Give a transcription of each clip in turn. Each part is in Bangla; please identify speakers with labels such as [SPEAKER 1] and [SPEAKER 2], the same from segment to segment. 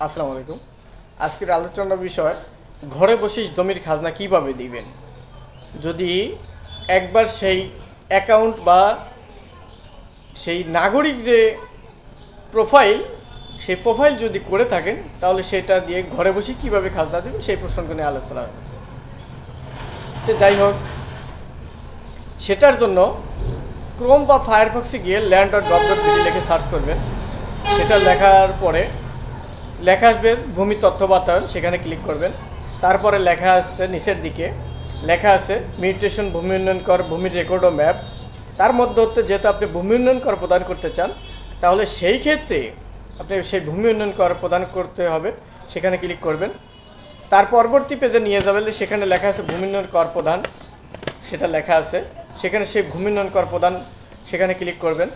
[SPEAKER 1] আসসালামু আলাইকুম। আজকের আলোচনার বিষয় ঘরে বসেই জমির খাজনা কিভাবে দিবেন। যদি একবার সেই অ্যাকাউন্ট বা সেই নাগরিক যে প্রোফাইল সেই প্রোফাইল যদি করে থাকেন তাহলে সেটা দিয়ে ঘরে বসে কিভাবে খাজনা দেবেন সেই প্রসঙ্গ নিয়ে আলোচনা। তো যাই হোক, সেটার জন্য ক্রোম বা ফায়ারফক্সে গিয়ে land.gov.bd লিখে সার্চ করবেন। সেটা লেখার পরে লেখা আসবে ভূমি তথ্য বাতায়ন, সেখানে ক্লিক করবেন। তারপরে লেখা আসছে নিচের দিকে লেখা আছে মিউটেশন ভূমি উন্নয়ন কর, ভূমির রেকর্ড ও ম্যাপ। তার মধ্যে হচ্ছে যেহেতু আপনি ভূমি উন্নয়ন কর প্রদান করতে চান তাহলে সেই ক্ষেত্রে আপনি সেই ভূমি উন্নয়ন কর প্রদান করতে হবে, সেখানে ক্লিক করবেন। তার পরবর্তী পেজে নিয়ে যাবেন, সেখানে লেখা আছে ভূমি উন্নয়ন কর প্রদান, সেটা লেখা আছে সেখানে সেই ভূমি উন্নয়ন কর প্রদান, সেখানে ক্লিক করবেন।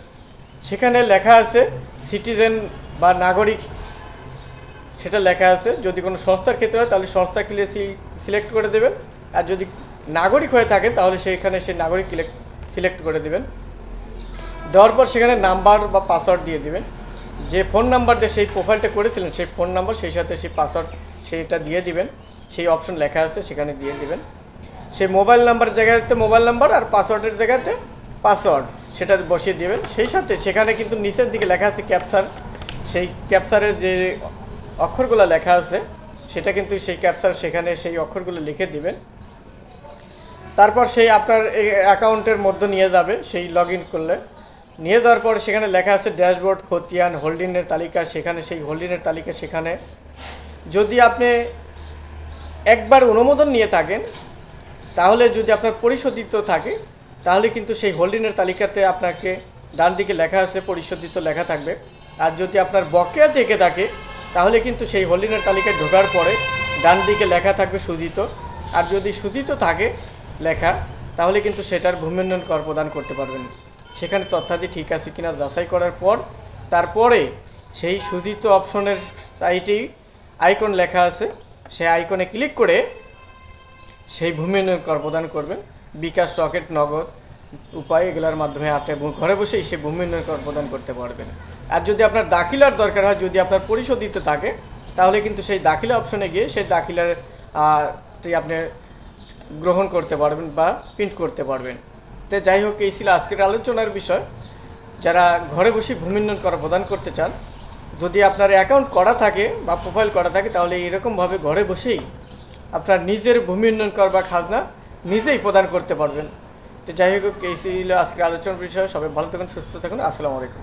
[SPEAKER 1] সেখানে লেখা আছে সিটিজেন বা নাগরিক, সেটা লেখা আছে। যদি কোনো সংস্থার ক্ষেত্রে হয় তাহলে সংস্থা সিলেক্ট করে দেবেন, আর যদি নাগরিক হয়ে থাকে তাহলে সেইখানে সেই নাগরিক সিলেক্ট করে দেবেন। দেওয়ার পর সেখানে নাম্বার বা পাসওয়ার্ড দিয়ে দেবেন। যে ফোন নাম্বার দিয়ে সেই প্রোফাইলটা করেছিলেন সেই ফোন নাম্বার, সেই সাথে সেই পাসওয়ার্ড সেইটা দিয়ে দিবেন। সেই অপশন লেখা আছে সেখানে দিয়ে দিবেন। সেই মোবাইল নাম্বার জায়গাতে মোবাইল নাম্বার আর পাসওয়ার্ডের জায়গাতে পাসওয়ার্ড সেটা বসিয়ে দেবেন। সেই সাথে সেখানে কিন্তু নিচের দিকে লেখা আছে ক্যাপচার, সেই ক্যাপচারের যে অক্ষরগুলো লেখা আছে সেটা কিন্তু সেই ক্যাপচার সেখানে সেই অক্ষরগুলো লিখে দিবেন। তারপর সেই আপনার এই অ্যাকাউন্টের মধ্যে নিয়ে যাবে। সেই লগ ইন করলে নিয়ে যাওয়ার পর সেখানে লেখা আছে ড্যাশবোর্ড, খতিয়ান, হোল্ডিংয়ের তালিকা, সেখানে সেই হোল্ডিংয়ের তালিকা। সেখানে যদি আপনি একবার অনুমোদন নিয়ে থাকেন তাহলে যদি আপনার পরিশোধিত থাকে তাহলে কিন্তু সেই হোল্ডিংয়ের তালিকাতে আপনাকে ডান দিকে লেখা আছে পরিশোধিত লেখা থাকবে। আর যদি আপনার বকেয়া থেকে থাকে তাহলে কিন্তু সেই হোল্ডিংয়ের তালিকায় ঢোকার পরে ডান দিকে লেখা থাকবে সুজিত। আর যদি সুজিত থাকে লেখা তাহলে কিন্তু সেটার ভূমি উন্নয়ন কর প্রদান করতে পারবেন। সেখানে তথ্যাদি ঠিক আছে কিনা যাচাই করার পর তারপরে সেই সুজিত অপশনের সাইটেই আইকন লেখা আছে, সেই আইকনে ক্লিক করে সেই ভূমি উন্নয়ন কর প্রদান করবেন। বিকাশ, রকেট, নগদ উপায় এগুলোর মাধ্যমে আপনি ঘরে বসেই সেই ভূমি উন্নয়ন কর প্রদান করতে পারবেন। আর যদি আপনার দাখিলার দরকার হয়, যদি আপনার পরিশোধিত থাকে তাহলে কিন্তু সেই দাখিলা অপশনে গিয়ে সেই দাখিলার আপনি গ্রহণ করতে পারবেন বা প্রিন্ট করতে পারবেন। তো যাই হোক, এই ছিল আজকের আলোচনার বিষয়। যারা ঘরে বসে ভূমি উন্নয়ন কর প্রদান করতে চান, যদি আপনার অ্যাকাউন্ট করা থাকে বা প্রোফাইল করা থাকে তাহলে এরকমভাবে ঘরে বসেই আপনার নিজের ভূমি উন্নয়ন কর বা খাজনা নিজেই প্রদান করতে পারবেন। তো যাই হোক, এই ছিল আজকের আলোচনার বিষয়। সবাই ভালো থাকুন, সুস্থ থাকুন। আসসালামু আলাইকুম।